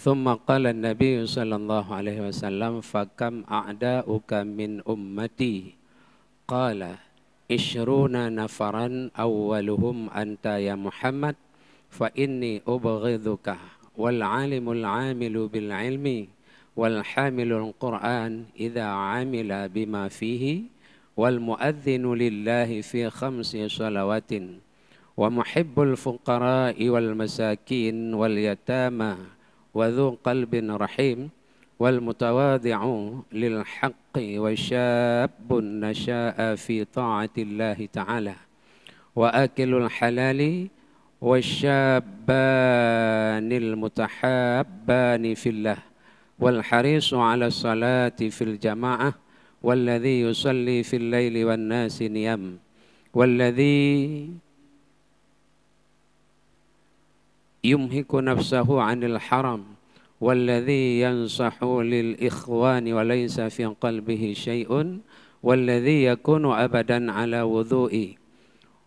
Thumma qala an-nabiy sallallahu alaihi wasallam fakam a'da'uka min ummati qala ishruna nafaran awwaluhum anta ya Muhammad fa inni ubghidhuka wal alimul amilu bil ilmi wal hamilul Qur'an idza amila bima fihi wal muadzinu lillahi fi khamsi salawatin wa muhibbul fuqara'i wal masakin wal yatama wa dhu qalbin rahim wal mutawadhi'u lil haqqi wa syabun nasha'a fi ta'atillahi ta'ala wa akilul halali wa syabbanil mutahabbani fillah wal harisu ala salati fil jama'ah walladhi yusalli fil laili wan nasi niyam walladhi yumhiku nafsahu anil haram walladhi yansahu lil ikhwani wa laysa fi qalbihi syai'un walladhi yakunu abadan ala wudhu'i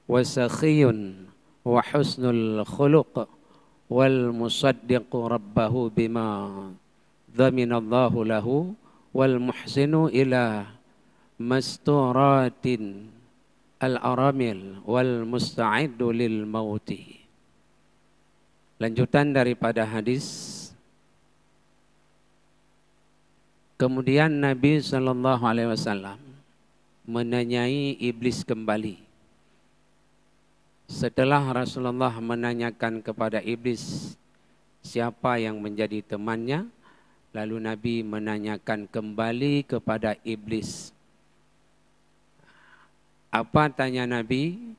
wa sakhiyun wa husnul khuluq wal musaddiqu rabbahu bima dhaminallahu lahu wal muhsinu ila masturatin al aramil wal musta'iddu lil mauti. Lanjutan daripada hadis. Kemudian Nabi sallallahu alaihi wasallam menanyai iblis kembali. Setelah Rasulullah menanyakan kepada iblis siapa yang menjadi temannya, lalu Nabi menanyakan kembali kepada iblis. Apa tanya Nabi?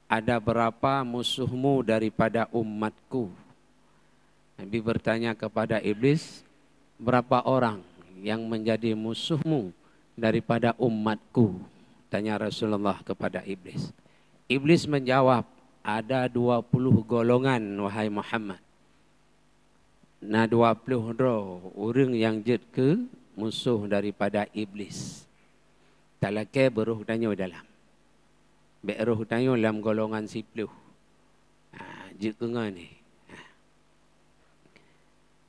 Ada berapa musuhmu daripada umatku? Nabi bertanya kepada iblis, berapa orang yang menjadi musuhmu daripada umatku? Tanya Rasulullah kepada iblis. Iblis menjawab, ada 20 golongan wahai Muhammad. Nah 20 orang yang jid ke musuh daripada iblis. Talake beruh tanya dalam. Beruh tanya dalam golongan 10. Jid ke ni.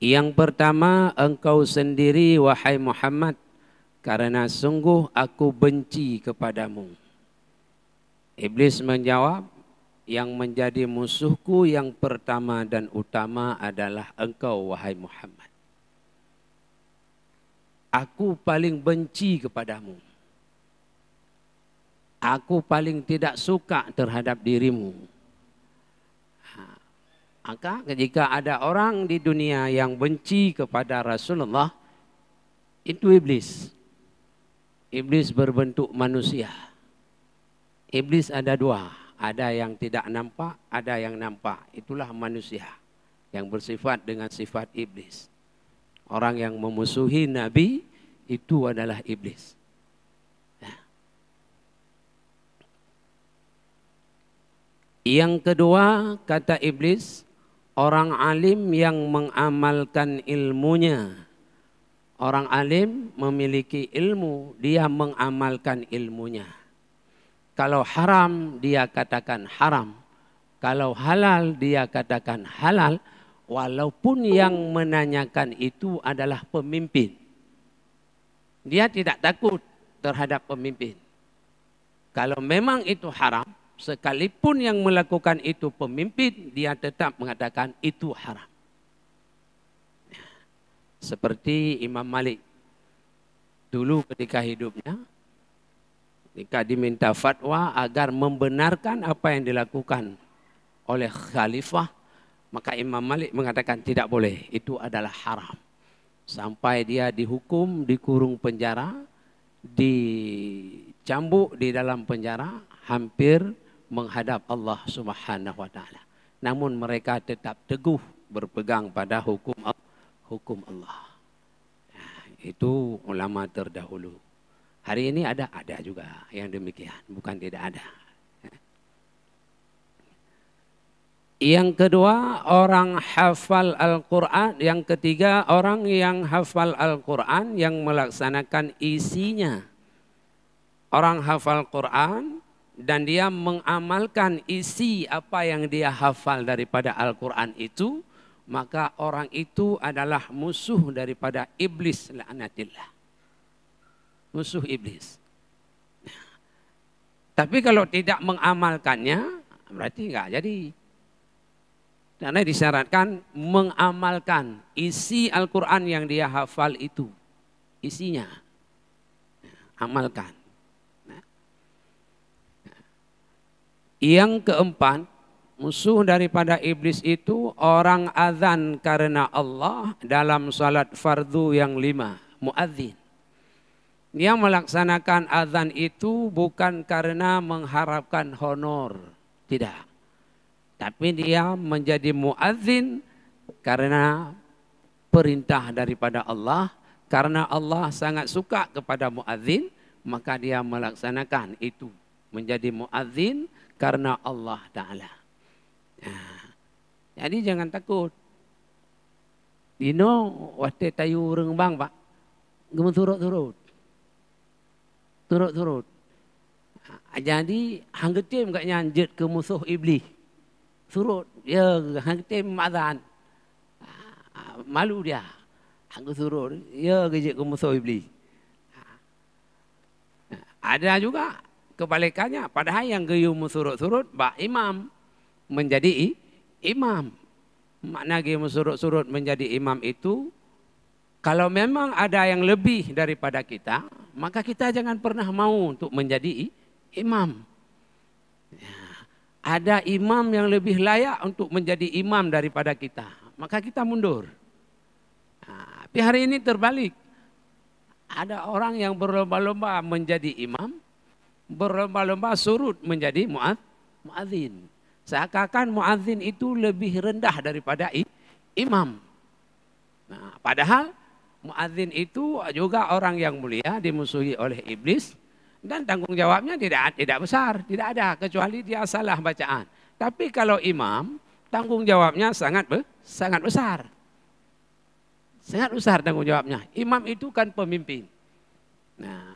Yang pertama, engkau sendiri wahai Muhammad, karena sungguh aku benci kepadamu. Iblis menjawab, yang menjadi musuhku yang pertama dan utama adalah engkau wahai Muhammad. Aku paling benci kepadamu. Aku paling tidak suka terhadap dirimu. Maka jika ada orang di dunia yang benci kepada Rasulullah, itu iblis. Iblis berbentuk manusia. Iblis ada dua. Ada yang tidak nampak, ada yang nampak. Itulah manusia yang bersifat dengan sifat iblis. Orang yang memusuhi Nabi itu adalah iblis. Yang kedua, kata iblis, orang alim yang mengamalkan ilmunya. Orang alim memiliki ilmu, dia mengamalkan ilmunya. Kalau haram, dia katakan haram. Kalau halal, dia katakan halal. Walaupun yang menanyakan itu adalah pemimpin. Dia tidak takut terhadap pemimpin. Kalau memang itu haram, sekalipun yang melakukan itu pemimpin, dia tetap mengatakan itu haram. Seperti Imam Malik. Dulu ketika hidupnya, ketika diminta fatwa agar membenarkan apa yang dilakukan oleh khalifah, maka Imam Malik mengatakan tidak boleh, itu adalah haram. Sampai dia dihukum, dikurung penjara, dicambuk di dalam penjara, hampir menghadap Allah Subhanahu wa taala. Namun mereka tetap teguh berpegang pada hukum Allah. Nah, itu ulama terdahulu. Hari ini ada juga yang demikian, bukan tidak ada. Yang kedua, orang hafal Al-Quran. Yang ketiga, orang yang hafal Al-Quran yang melaksanakan isinya. Orang hafal Quran dan dia mengamalkan isi apa yang dia hafal daripada Al-Quran itu, maka orang itu adalah musuh daripada iblis laknatillah. Musuh iblis. Tapi kalau tidak mengamalkannya, berarti enggak jadi. Karena disyaratkan mengamalkan isi Al-Quran yang dia hafal itu. Isinya. Amalkan. Yang keempat, musuh daripada iblis itu orang azan karena Allah dalam salat fardu yang 5, muadzin. Dia melaksanakan azan itu bukan karena mengharapkan honor, tidak. Tapi dia menjadi muadzin karena perintah daripada Allah, karena Allah sangat suka kepada muadzin, maka dia melaksanakan itu, menjadi muadzin karena Allah Ta'ala. Nah, jadi jangan takut. Dino wate tayu rengbang pak, gemen turut-turut. Turut-turut. Jadi hanggetim kat nyanjet ke musuh iblis. Surut, ya hanggetim mazan. Malu dia. Hangget surut, ya gejek ke musuh iblis. Ada juga kebalikannya, padahal yang geyum surut-surut, bak imam menjadi imam. Makna geyum surut-surut menjadi imam itu, kalau memang ada yang lebih daripada kita, maka kita jangan pernah mau untuk menjadi imam. Ada imam yang lebih layak untuk menjadi imam daripada kita, maka kita mundur. Nah, tapi hari ini terbalik. Ada orang yang berlomba-lomba menjadi imam, berlomba-lomba surut menjadi muadzin. Seakan-akan muadzin itu lebih rendah daripada imam. Nah, padahal muadzin itu juga orang yang mulia, dimusuhi oleh iblis. Dan tanggung jawabnya tidak besar, tidak ada kecuali dia salah bacaan. Tapi kalau imam, tanggung jawabnya sangat besar. Sangat besar tanggung jawabnya. Imam itu kan pemimpin. Nah,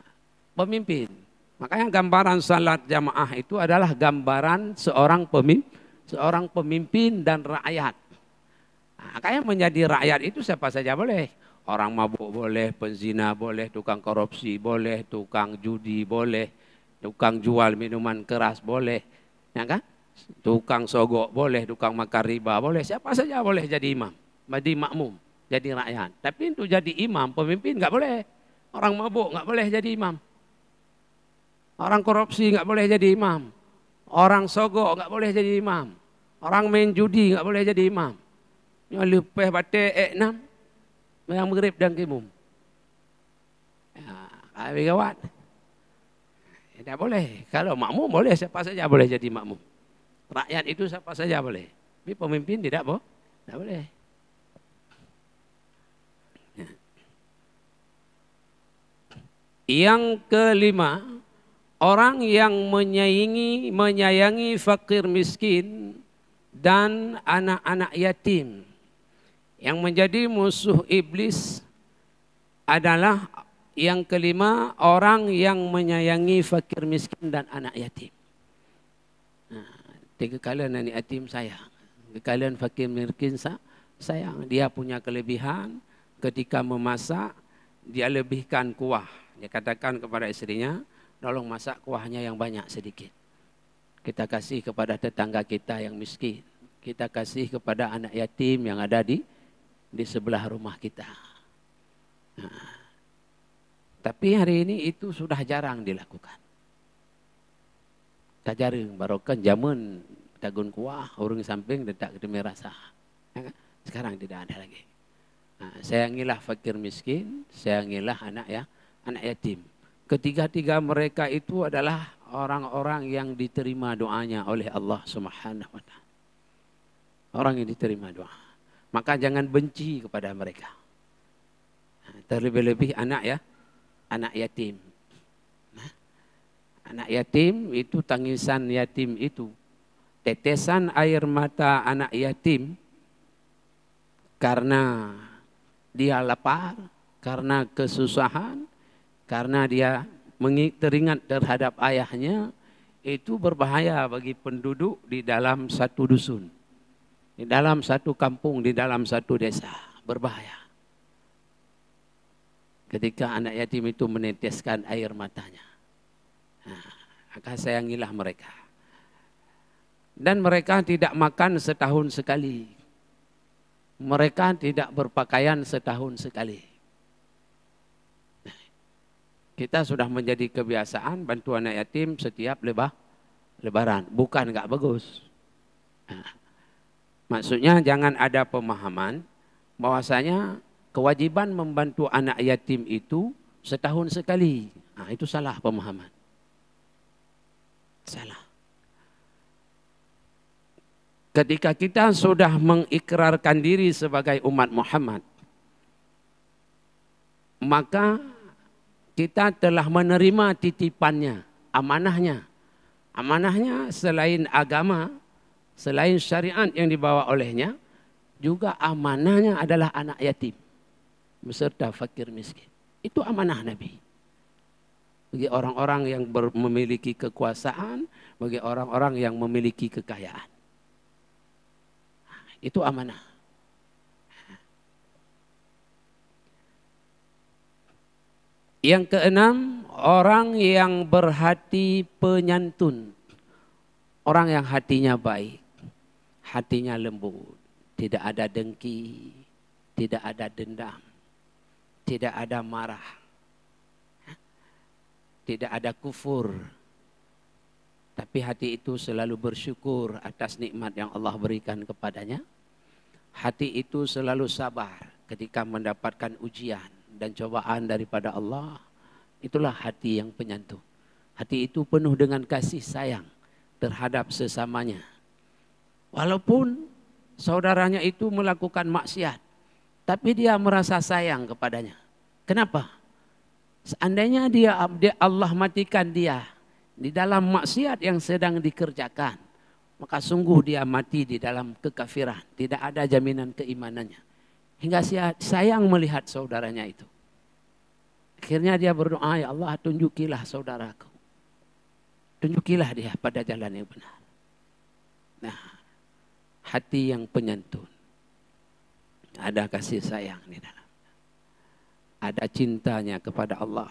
pemimpin. Makanya gambaran salat jamaah itu adalah gambaran seorang pemimpin dan rakyat. Nah, kayak menjadi rakyat itu siapa saja boleh. Orang mabuk boleh, penzina boleh, tukang korupsi boleh, tukang judi boleh, tukang jual minuman keras boleh, ya kan? Tukang sogok boleh, tukang makan riba boleh, siapa saja boleh jadi imam, jadi makmum, jadi rakyat. Tapi untuk jadi imam, pemimpin nggak boleh. Orang mabuk nggak boleh jadi imam. Orang korupsi nggak boleh jadi imam. Orang sogok nggak boleh jadi imam. Orang main judi nggak boleh jadi imam. Yang lepeh batik 6. Yang maghrib dan kimum. Ya, gawat. Tidak boleh. Kalau makmum boleh, siapa saja boleh jadi makmum. Rakyat itu siapa saja boleh. Tapi pemimpin tidak boleh. Yang kelima, orang yang menyayangi fakir miskin dan anak-anak yatim. Yang menjadi musuh iblis adalah yang kelima, orang yang menyayangi fakir miskin dan anak yatim. Nah, 3 kali anak yatim sayang, 3 kali fakir miskin sayang. Dia punya kelebihan ketika memasak, dia lebihkan kuah. Dia katakan kepada istrinya, tolong masak kuahnya yang banyak sedikit. Kita kasih kepada tetangga kita yang miskin. Kita kasih kepada anak yatim yang ada di sebelah rumah kita. Nah, tapi hari ini itu sudah jarang dilakukan. Tak jarang, barokan zaman tagun kuah, orang samping detak demi rasa. Sekarang tidak ada lagi. Nah, sayangilah fakir miskin, sayangilah anak yatim. Ketiga-tiga mereka itu adalah orang-orang yang diterima doanya oleh Allah Subhanahu wa Ta'ala. Orang yang diterima doa. Maka jangan benci kepada mereka. Terlebih-lebih anak yatim. Nah, anak yatim itu tangisan yatim itu. Tetesan air mata anak yatim karena dia lapar, karena kesusahan, karena dia teringat terhadap ayahnya, itu berbahaya bagi penduduk di dalam satu dusun. Di dalam satu kampung, di dalam satu desa, berbahaya. Ketika anak yatim itu meneteskan air matanya, maka sayangilah mereka. Dan mereka tidak makan setahun sekali. Mereka tidak berpakaian setahun sekali. Kita sudah menjadi kebiasaan bantu anak yatim setiap lebaran. Bukan nggak bagus. Maksudnya jangan ada pemahaman bahwasanya kewajiban membantu anak yatim itu setahun sekali. Itu salah pemahaman. Salah. Ketika kita sudah mengikrarkan diri sebagai umat Muhammad, maka kita telah menerima titipannya, amanahnya. Amanahnya selain agama, selain syariat yang dibawa olehnya, juga amanahnya adalah anak yatim beserta fakir miskin. Itu amanah Nabi. Bagi orang-orang yang memiliki kekuasaan, bagi orang-orang yang memiliki kekayaan. Itu amanah. Yang keenam, orang yang berhati penyantun. Orang yang hatinya baik, hatinya lembut, tidak ada dengki, tidak ada dendam, tidak ada marah, tidak ada kufur. Tapi hati itu selalu bersyukur atas nikmat yang Allah berikan kepadanya. Hati itu selalu sabar ketika mendapatkan ujian dan cobaan daripada Allah. Itulah hati yang penyantun. Hati itu penuh dengan kasih sayang terhadap sesamanya. Walaupun saudaranya itu melakukan maksiat, tapi dia merasa sayang kepadanya. Kenapa? Seandainya Allah matikan dia di dalam maksiat yang sedang dikerjakan, maka sungguh dia mati di dalam kekafiran. Tidak ada jaminan keimanannya. Hingga sayang melihat saudaranya itu. Akhirnya dia berdoa, ya Allah tunjukilah saudaraku. Tunjukilah dia pada jalan yang benar. Nah, hati yang penyantun. Ada kasih sayang di dalam. Ada cintanya kepada Allah.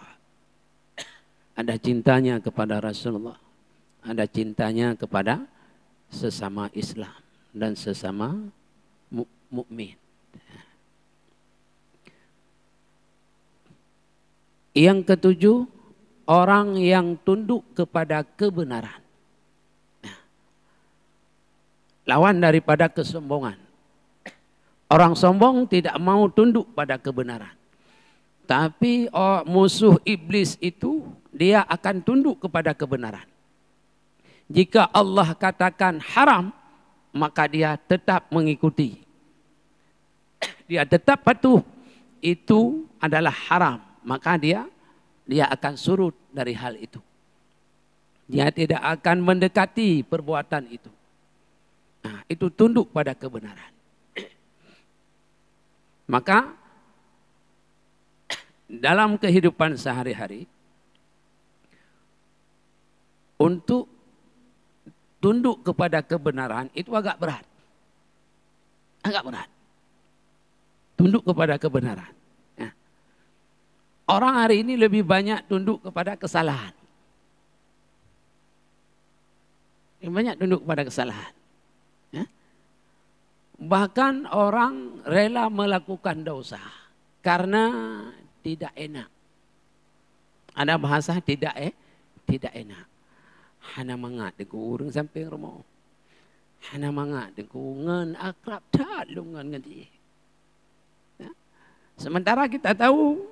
Ada cintanya kepada Rasulullah. Ada cintanya kepada sesama Islam dan sesama mukmin. Yang ketujuh, orang yang tunduk kepada kebenaran. Lawan daripada kesombongan. Orang sombong tidak mau tunduk pada kebenaran. Tapi musuh iblis itu dia akan tunduk kepada kebenaran. Jika Allah katakan haram, maka dia tetap mengikuti. Dia tetap patuh. Itu adalah haram. Maka dia akan surut dari hal itu. Dia tidak akan mendekati perbuatan itu. Nah, itu tunduk pada kebenaran. Maka dalam kehidupan sehari-hari, untuk tunduk kepada kebenaran itu agak berat. Agak berat. Tunduk kepada kebenaran. Nah, orang hari ini lebih banyak tunduk kepada kesalahan. Lebih banyak tunduk kepada kesalahan. Bahkan orang rela melakukan dosa karena tidak enak. Ada bahasa tidak enak. Hana mangat deku urang sampai rumah. Hana mangat deku ngan akrab tak lungan nganti. Sementara kita tahu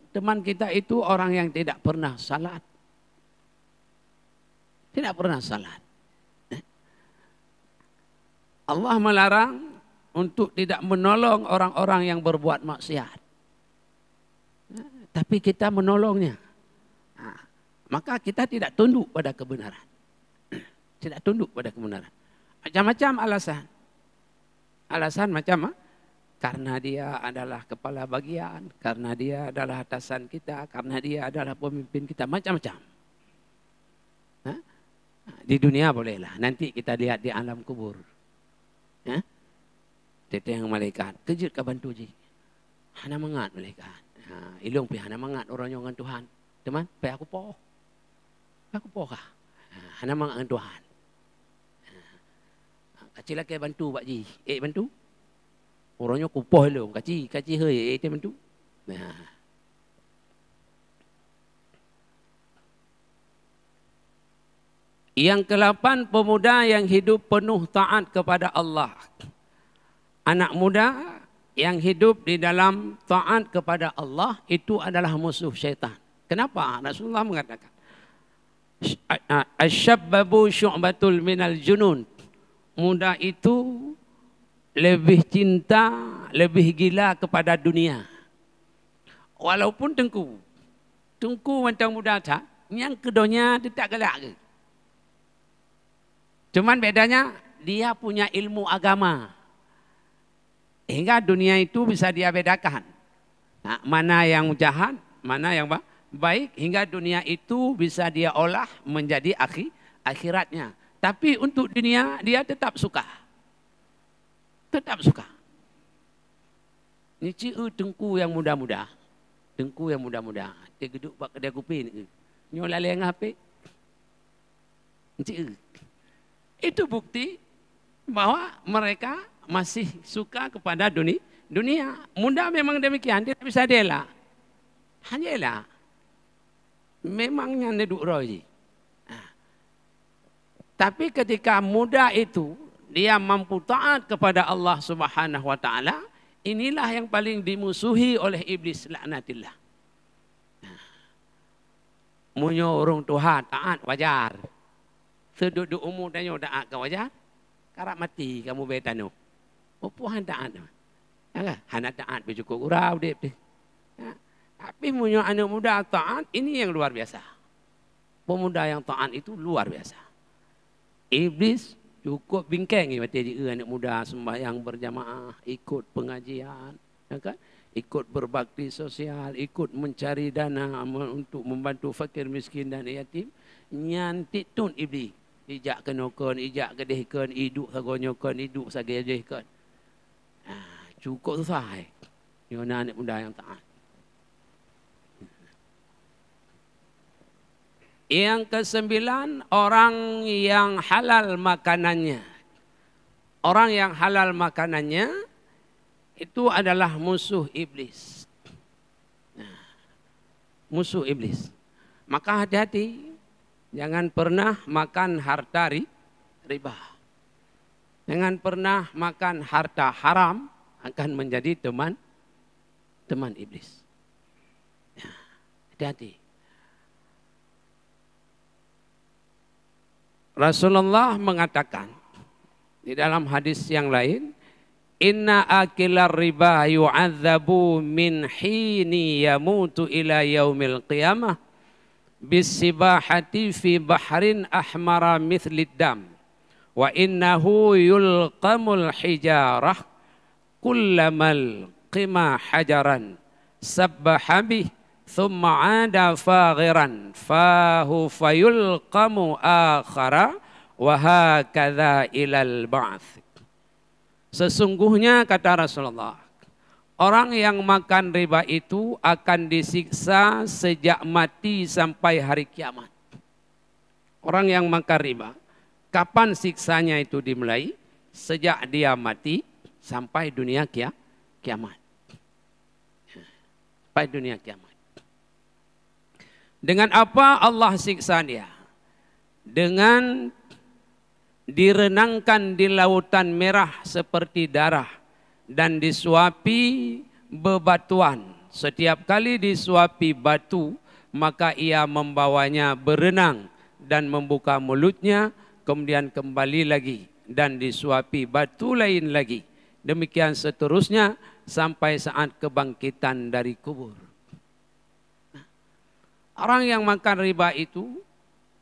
teman kita itu orang yang tidak pernah salat. Tidak pernah salat. Allah melarang untuk tidak menolong orang-orang yang berbuat maksiat. Tapi kita menolongnya. Maka kita tidak tunduk pada kebenaran. Tidak tunduk pada kebenaran. Macam-macam alasan. Alasan macam apa? Karena dia adalah kepala bagian, karena dia adalah atasan kita, karena dia adalah pemimpin kita, macam-macam. Di dunia bolehlah, nanti kita lihat di alam kubur. Teteh malaikat. Kejut ke bantu je. Hana mangat malaikat. Ilung pi hana mangat orang yang dengan Tuhan. Teman, pi aku poh. Aku poh kah? Hana mangat dengan Tuhan. Kacil lagi bantu Pak Ji. Bantu. Orangnya kupoh lu. Kacil hei. Dia bantu. Yang ke-8, pemuda yang hidup penuh taat kepada Allah. Anak muda yang hidup di dalam taat kepada Allah itu adalah musuh syaitan. Kenapa? Rasulullah mengatakan, Asy-syabbabu syu'batul minal junun. Muda itu lebih cinta, lebih gila kepada dunia. Walaupun tengku macam muda tak, yang keduanya tidak galak ke. Cuman bedanya dia punya ilmu agama. Hingga dunia itu bisa dia bedakan. Nah, mana yang jahat, mana yang baik. Hingga dunia itu bisa dia olah menjadi akhiratnya. Tapi untuk dunia dia tetap suka. Tetap suka. Ini tengku yang muda-muda. Tengku yang muda-muda. Dia geduk buat kedai kopi ni. Nyolah leng HP. Itu bukti bahwa mereka masih suka kepada dunia. Muda memang demikian, dia tidak bisa elak. Hanya elak. Memangnya neduk roji. Tapi ketika muda itu dia mampu taat kepada Allah Subhanahu wa taala, inilah yang paling dimusuhi oleh iblis laknatillah. Munyo orang Tuhan taat wajar. Seduduk umur danyo taat ke wajar. Karap mati kamu betanu. Puhan taat. Hana taat bercukup urau dep. Tapi munyo anak muda taat, ini yang luar biasa. Pemuda yang taat itu luar biasa. Iblis cukup bingkeng mati dia anak muda sembahyang berjamaah, ikut pengajian, ya kan? Ikut berbakti sosial, ikut mencari dana untuk membantu fakir miskin dan yatim. Nyantik tun iblis. Ijak kenokon, ijak kedehkan, iduk sagonyokan, iduk sagejehkan. Cukup selesai. Ini anak muda yang taat. Yang ke-9, orang yang halal makanannya. Orang yang halal makanannya itu adalah musuh iblis. Musuh iblis. Maka hati-hati, jangan pernah makan harta riba. Jangan pernah makan harta haram, akan menjadi teman iblis. Hati-hati. Rasulullah mengatakan di dalam hadis yang lain, inna akilar riba yu'adzabu min hini yamutu ila yaumil qiyamah bisibahati fi bahrin ahmara mithlid dam wa innahu yulqamul hijarah kullamal qima hajaran sabbahabih thumma ada faghiran fahu fayulqamu akhara wa hakadha ilal ba'th. Sesungguhnya kata Rasulullah, orang yang makan riba itu akan disiksa sejak mati sampai hari kiamat. Orang yang makan riba, kapan siksanya itu dimulai? Sejak dia mati sampai dunia kiamat. Sampai dunia kiamat. Dengan apa Allah siksa dia? Dengan direnangkan di lautan merah seperti darah dan disuapi bebatuan. Setiap kali disuapi batu, maka ia membawanya berenang dan membuka mulutnya, kemudian kembali lagi dan disuapi batu lain lagi. Demikian seterusnya sampai saat kebangkitan dari kubur. Orang yang makan riba itu,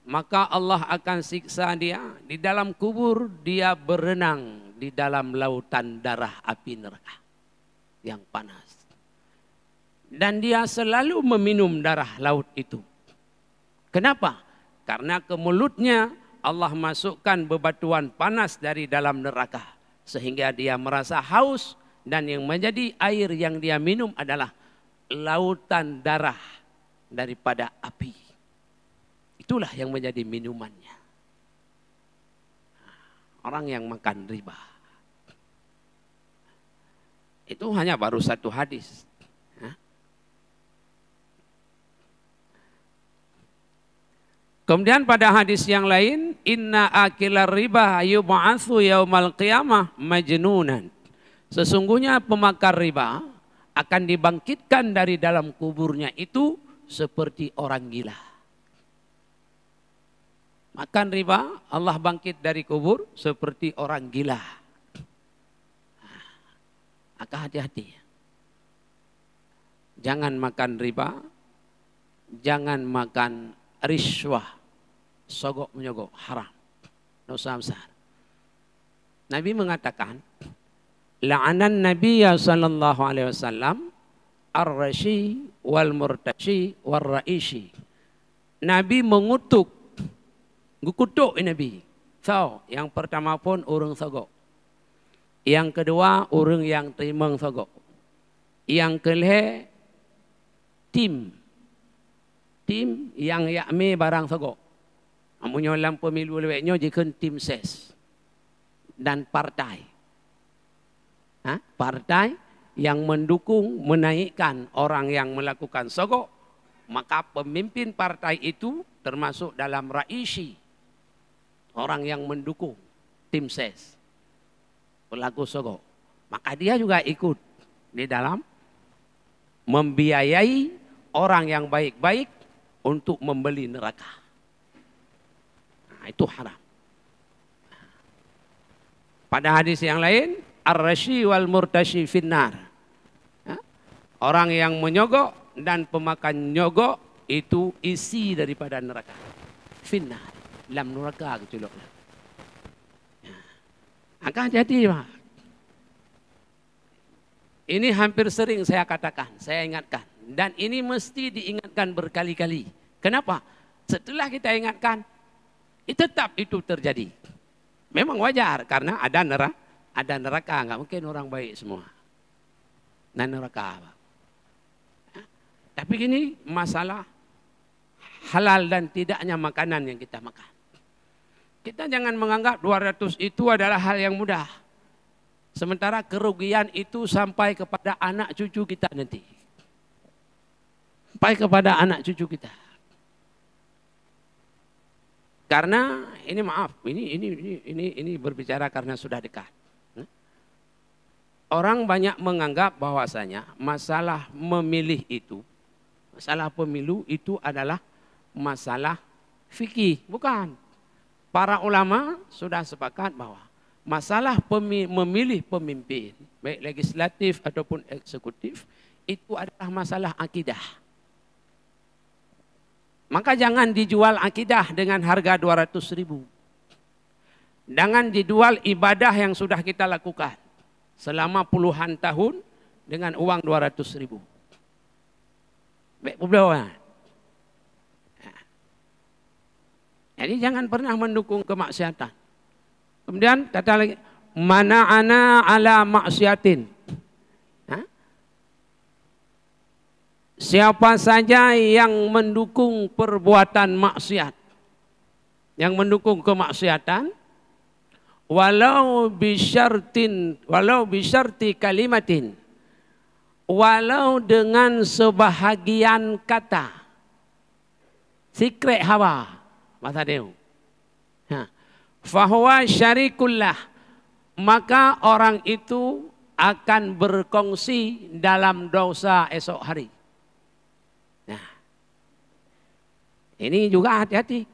maka Allah akan siksa dia. Di dalam kubur dia berenang di dalam lautan darah api neraka yang panas. Dan dia selalu meminum darah laut itu. Kenapa? Karena ke mulutnya Allah masukkan bebatuan panas dari dalam neraka. sehingga dia merasa haus, dan yang menjadi air yang dia minum adalah lautan darah daripada api. Itulah yang menjadi minumannya. Orang yang makan riba. Itu hanya baru satu hadis. Kemudian pada hadis yang lain, inna akilar riba yub'atsu yaumal qiyamah majnunan. Sesungguhnya pemakan riba akan dibangkitkan dari dalam kuburnya itu seperti orang gila. Makan riba, Allah bangkit dari kubur seperti orang gila. Maka hati-hati. Jangan makan riba, jangan makan riswah, sogok menyogok, haram, dosa besar. Nabi mengatakan, la'anan Nabiya sallallahu alaihi wasallam ar-rashi wal murtashi wal ra'ishi. Nabi mengutuk Nabi. So, yang pertama pun orang sogok. Yang kedua orang yang timang sogok. Yang kelih tim yang yakme barang sogok. Amunnya dalam pemilu leweknya jika tim ses dan partai. Partai yang mendukung menaikkan orang yang melakukan sogok, maka pemimpin partai itu termasuk dalam raisi, orang yang mendukung tim ses pelaku sogok. Maka dia juga ikut di dalam membiayai orang yang baik-baik untuk membeli neraka. Nah, itu haram. Pada hadis yang lain, ar-rashi wal murtashi finnar. Orang yang menyogok dan pemakan nyogok itu isi daripada neraka. Finnar, dalam neraka keculoknya. Maka jadi Pak. Ini hampir sering saya katakan, saya ingatkan. Dan ini mesti diingatkan berkali-kali. Kenapa? Setelah kita ingatkan, tetap itu terjadi. Memang wajar karena ada neraka, nggak mungkin orang baik semua. Nah neraka. Tapi ini masalah halal dan tidaknya makanan yang kita makan. Kita jangan menganggap 200 itu adalah hal yang mudah. Sementara kerugian itu sampai kepada anak cucu kita nanti. Sampai kepada anak cucu kita. Karena ini maaf, ini berbicara karena sudah dekat. Orang banyak menganggap bahwasanya masalah memilih itu, masalah pemilu itu adalah masalah fikih, bukan. Para ulama sudah sepakat bahwa masalah memilih pemimpin, baik legislatif ataupun eksekutif, itu adalah masalah akidah. Maka jangan dijual akidah dengan harga 200.000. Jangan dijual ibadah yang sudah kita lakukan selama puluhan tahun dengan uang 200.000. Baik, jadi jangan pernah mendukung kemaksiatan. Kemudian kata lagi, mana ana ala maksiatin. Siapa saja yang mendukung perbuatan maksiat, yang mendukung kemaksiatan, walau bisyarti kalimatin, walau dengan sebahagian kata, secret hawa. Masa dia. Fahuwa syarikullah. Maka orang itu akan berkongsi dalam dosa esok hari. Nah, ini juga hati-hati.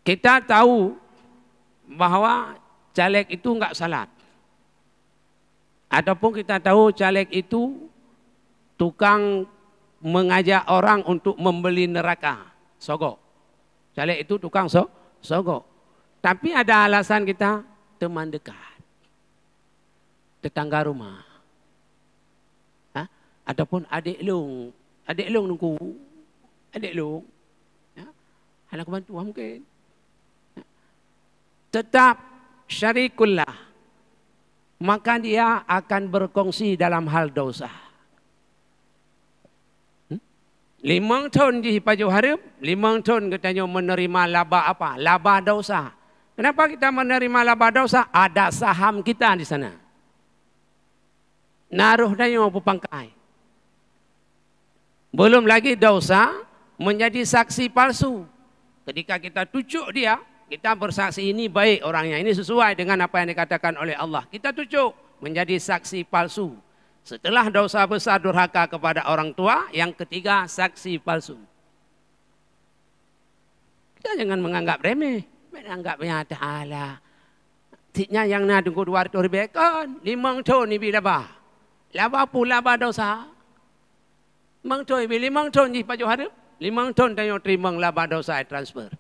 Kita tahu bahwa caleg itu enggak salat. Ataupun kita tahu caleg itu tukang mengajak orang untuk membeli neraka. Sogok. Caleg itu tukang sogok. Tapi ada alasan kita teman dekat. Tetangga rumah. Ataupun adik long nunggu. Adik long. Anak bantuan mungkin. Tetap syarikullah, maka dia akan berkongsi dalam hal dosa. 5 tahun di Pajuh Harip, 5 tahun katanya menerima laba apa? Laba dosa. Kenapa kita menerima laba dosa? Ada saham kita di sana. Naruh danyo pupangkai. Belum lagi dosa menjadi saksi palsu. Ketika kita tujuk dia, kita bersaksi ini baik orangnya, ini sesuai dengan apa yang dikatakan oleh Allah. Kita tujuk menjadi saksi palsu. Setelah dosa besar durhaka kepada orang tua, yang ketiga saksi palsu. Kita jangan menganggap remeh, menganggapnya ta'ala. Tiknya yang nak tunggu 200 ribu kan, 5 tahun ni bila bah. Laba pula laba dosa. 5 tahun ni 5 tahun ni Pajuh Harip, 5 tahun tanya terima laba dosa transfer.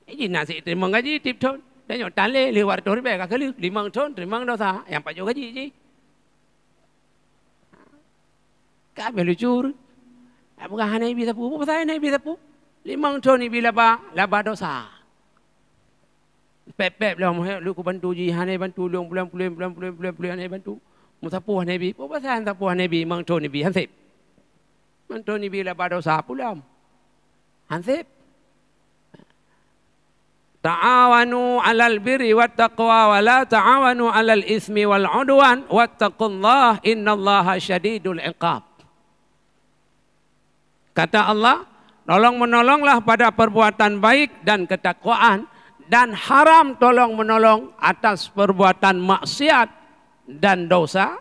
Ini nasi terima gaji tip tahun. Tanya tali 200 ribu kali 5 tahun terima dosa yang Pajuh gaji je. Kami lucu. Apakah hanya ibu tapu? Apa saya hanya ibu tapu? 5 tahun ibu laba dosa. Pep lah, lu ku bantu je, hanya bantu lu bulan hanya bantu. Mu tapu hanya ibu. Apa saya tapu hanya ibu? 5 tahun ibu hansip. 5 tahun ibu laba dosa pula. Hansip. Ta'awanu 'alal birri wat taqwa wa la ta'awanu 'alal ismi wal 'udwan wattaqullaha innallaha syadidul 'iqab. Kata Allah, tolong-menolonglah pada perbuatan baik dan ketakwaan, dan haram tolong-menolong atas perbuatan maksiat dan dosa.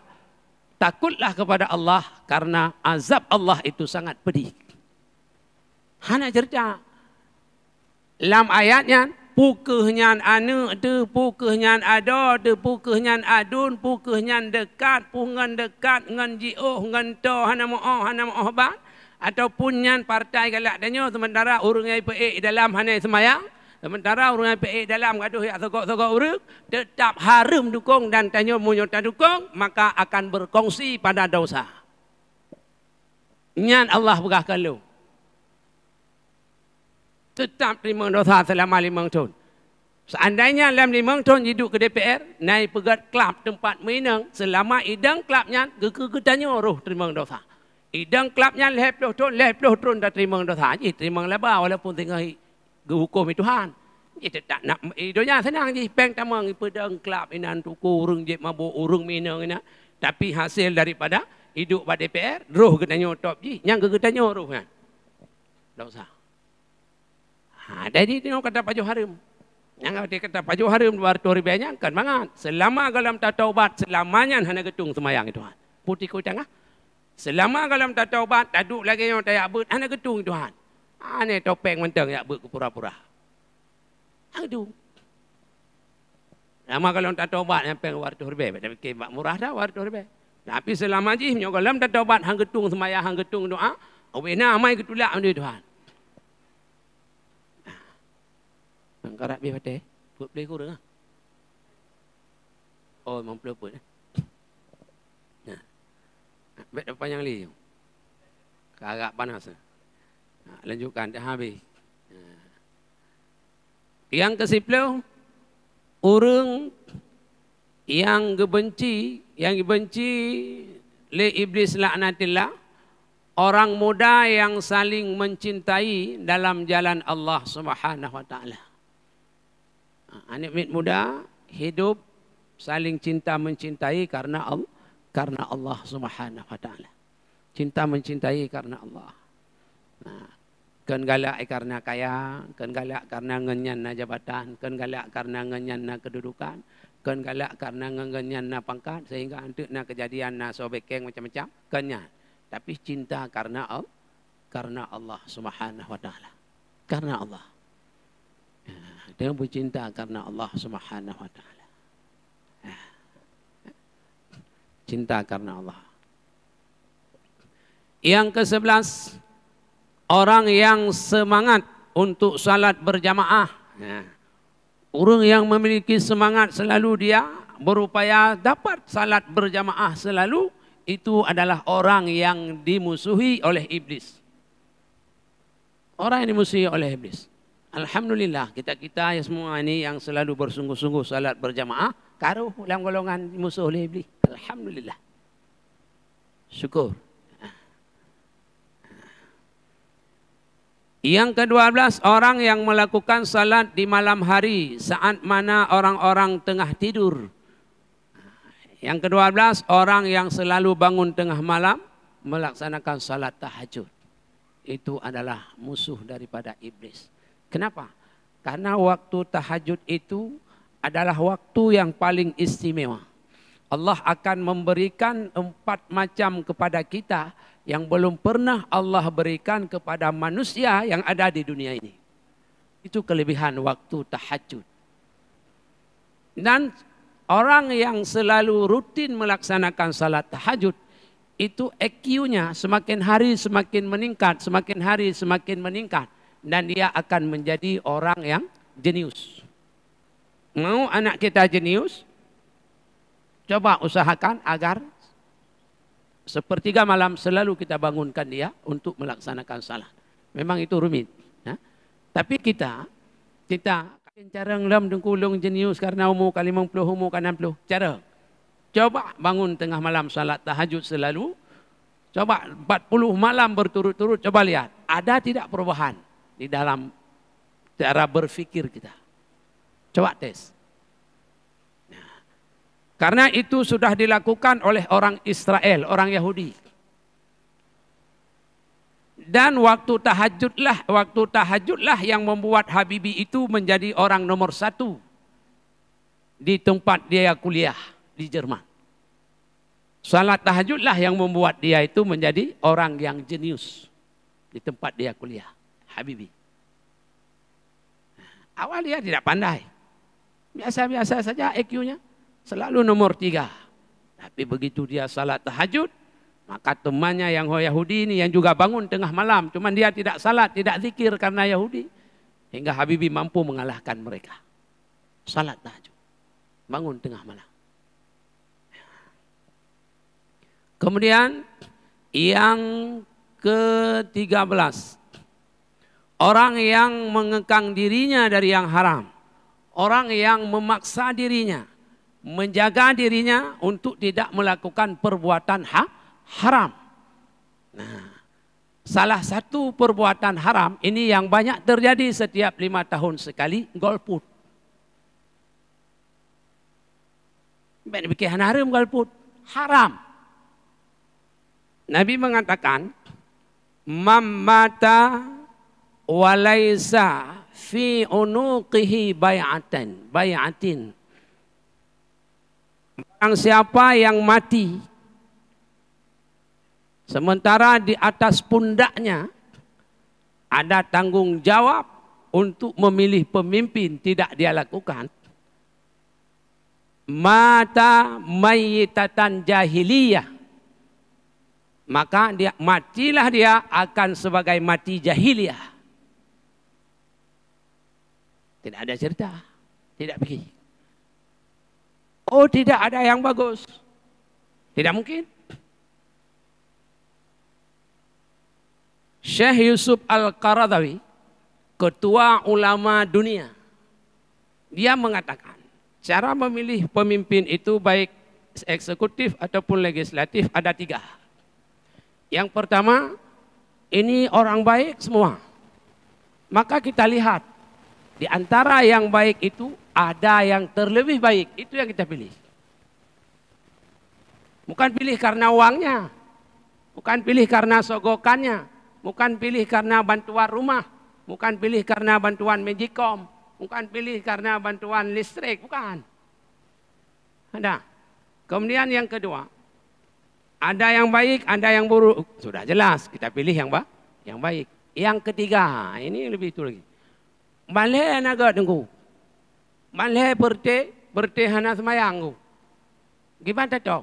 Takutlah kepada Allah karena azab Allah itu sangat pedih. Hana cerita. Dalam ayatnya, pukehnya anu tu, pukehnya ada, tu pukehnya adun, pukehnya dekat, pungan dekat, ngan jioh, ngan to, hana mo'oh ban. Ataupun yang partai galak danyo sementara urang yang PE dalam hanai semayang, sementara urang yang PE dalam gaduh yang sokok-sokok urang, tetap harum dukung dan tanyo munyota dukung, maka akan berkongsi pada dosa. Nyan Allah berkah lu. Tetap terima dosa selama 5 tahun. Seandainya dalam 5 tahun hidup ke DPR, naik pegat klub tempat minang, selama idang klubnya, ke-ke-ke-tanyo roh terima dosa. Idang klubnya 10 tahun dah terima dosa. Jadi terima laba walaupun tengah hukum Tuhan. Jadi tak nak hidupnya senang je. Peng tamang pedang klub inan tuku urung je mabuk urung minang ina. Tapi hasil daripada hidup pada DPR, roh ketanya top je. Yang ketanya roh kan. Dosa. Jadi tengok kata Pajuh Harip. Yang dia kata Pajuh Harip 200 ribunya kan banget. Selama dalam taubat selamanya hanya getung semayang Tuhan. Putih ku tengah. Selama dalam tak taubat, taduk lagi yang tak yakbut, anak ketung Tuhan. Ini topeng mentang yakbut ke pura-pura. Aduh. Lama kalau tak taubat, yang pengen 200 ribu. Tapi kebak murah dah 200 ribu. Tapi selama je, kalau tak taubat, hang ketung semaya, hang ketung doa, awena amai ketulak dia Tuhan. Hang karat biar patah. Buat play kurang. Oh, memang peluput. Bet apa yang li? Agak panas. Lanjutkan dah habis. Yang ke-10, orang yang dibenci le iblis laknatillah, orang muda yang saling mencintai dalam jalan Allah Subhanahu wa taala. Anak muda hidup saling cinta mencintai karena Allah. Karena Allah Subhanahu wa taala. Cinta mencintai karena Allah. Nah, kan galak karena kaya, kan galak karena ngenyan jabatan, kan galak karena ngenyan kedudukan, kan galak karena ngenyan pangkat sehingga antuk kejadian sobekeng macam-macam, kannya. Tapi cinta karena Allah Subhanahu wa taala. Karena Allah. Dia bercinta karena Allah Subhanahu wa taala. Cinta karena Allah. Yang ke-11, orang yang semangat untuk salat berjamaah. Orang yang memiliki semangat selalu dia berupaya dapat salat berjamaah selalu, itu adalah orang yang dimusuhi oleh iblis. Orang yang dimusuhi oleh iblis. Alhamdulillah, kita yang semua ini yang selalu bersungguh-sungguh salat berjamaah, karuh dalam golongan musuh oleh iblis. Alhamdulillah. Syukur. Yang ke-12, orang yang melakukan salat di malam hari saat mana orang-orang tengah tidur. Yang ke-12, orang yang selalu bangun tengah malam melaksanakan salat tahajud. Itu adalah musuh daripada iblis. Kenapa? Karena waktu tahajud itu adalah waktu yang paling istimewa. Allah akan memberikan 4 macam kepada kita yang belum pernah Allah berikan kepada manusia yang ada di dunia ini. Itu kelebihan waktu tahajud. Dan orang yang selalu rutin melaksanakan salat tahajud, itu IQ-nya semakin hari semakin meningkat, semakin hari semakin meningkat. Dan dia akan menjadi orang yang jenius. Mau anak kita jenius? Coba usahakan agar sepertiga malam selalu kita bangunkan dia untuk melaksanakan salat. Memang itu rumit. Ya? Tapi kita cara ngelam dengkulung jenius karena umur kali 50, umur kali 60. Cara. Coba bangun tengah malam salat tahajud selalu. Coba 40 malam berturut-turut. Coba lihat. Ada tidak perubahan di dalam cara berfikir kita? Coba tes. Karena itu sudah dilakukan oleh orang Israel, orang Yahudi. Dan waktu tahajudlah yang membuat Habibie itu menjadi orang nomor 1 di tempat dia kuliah di Jerman. Salat tahajudlah yang membuat dia itu menjadi orang yang jenius di tempat dia kuliah, Habibie. Awal dia tidak pandai, biasa-biasa saja IQ-nya. Selalu nomor 3. Tapi begitu dia salat tahajud, maka temannya yang Yahudi ini yang juga bangun tengah malam. Cuman dia tidak salat, tidak zikir karena Yahudi. Hingga Habibie mampu mengalahkan mereka. Salat tahajud. Bangun tengah malam. Kemudian yang ke-13. Orang yang mengekang dirinya dari yang haram. Orang yang memaksa dirinya. Menjaga dirinya untuk tidak melakukan perbuatan haram. Nah, salah satu perbuatan haram ini yang banyak terjadi setiap 5 tahun sekali, golput. Bikin haram golput, haram. Nabi mengatakan, "Mammata walaysa fi unuqihi bay'atin." Barang siapa yang mati sementara di atas pundaknya ada tanggung jawab untuk memilih pemimpin tidak dia lakukan, mata mayyitatan jahiliyah, maka matilah dia akan sebagai mati jahiliyah. Tidak ada cerita, tidak pergi. Oh, tidak ada yang bagus. Tidak mungkin. Syekh Yusuf Al-Qaradawi, ketua ulama dunia, dia mengatakan, cara memilih pemimpin itu baik eksekutif ataupun legislatif ada 3. Yang pertama, ini orang baik semua. Maka kita lihat, di antara yang baik itu ada yang terlebih baik, itu yang kita pilih. Bukan pilih karena uangnya, bukan pilih karena sogokannya, bukan pilih karena bantuan rumah, bukan pilih karena bantuan Magicom, bukan pilih karena bantuan listrik, bukan. Ada. Kemudian yang kedua, ada yang baik, ada yang buruk. Sudah jelas, kita pilih yang baik. Yang ketiga, ini lebih itu lagi. Balai naga tengku. Balai berteh hana semayang. Gimana tu?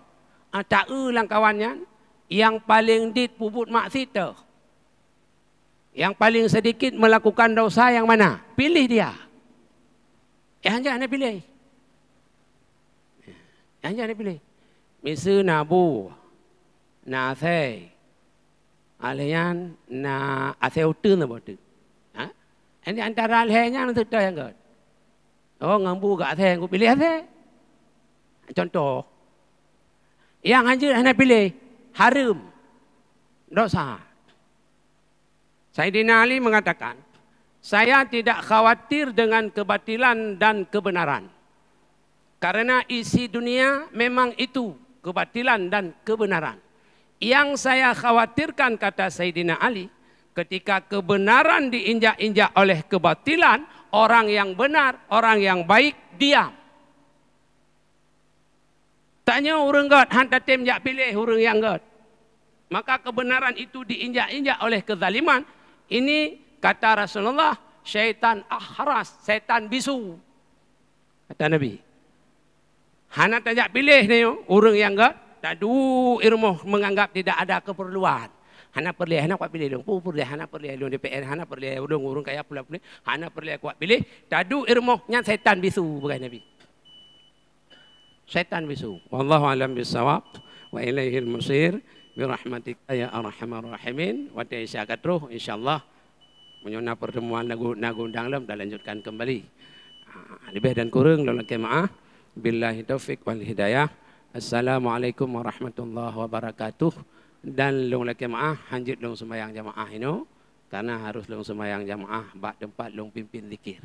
Tak ulang kawannya. Yang paling dit puput maksita. Yang paling sedikit melakukan dosa yang mana? Pilih dia. Yang jangan pilih. Yang jangan pilih. Misal nabu, na alian na aseutu na botu. Ini antara lehernya untuk dah yang kat. Oh, ngambu gak teh, aku pilih teh. Contoh. Yang anjir hanya pilih haram. Dosa. Sayyidina Ali mengatakan, saya tidak khawatir dengan kebatilan dan kebenaran. Karena isi dunia memang itu, kebatilan dan kebenaran. Yang saya khawatirkan, kata Sayyidina Ali, ketika kebenaran diinjak-injak oleh kebatilan, orang yang benar, orang yang baik, diam. Tanya orang God, hantar tim jak pilih orang yang God. Maka kebenaran itu diinjak-injak oleh kezaliman. Ini kata Rasulullah, syaitan ahras, syaitan bisu. Kata Nabi. Hana tajak pilih ni orang yang God. Tadu irmuh menganggap tidak ada keperluan. Hana perlu, hana kuat pilih dong. Perlu, hana perlu dong DPR, hana perlu dong urung kaya pula pilih. Hana perlu kuat pilih. Tadu irmuhnya setan bisu bukan Nabi. Setan bisu. Wallahu alam bisawab wa ilaihil musir bi rahmatika ya arhamar rahimin. Wa ta'isya katruh insyaallah menyuna pertemuan nagu undang lam dah lanjutkan kembali. Lebih dan kurang dalam kemaah. Billahi taufik wal hidayah. Assalamualaikum warahmatullahi wabarakatuh. Dan long laki maah hanjit long sembahyang jamaah ini karena harus long sembahyang jamaah bak tempat long pimpin zikir.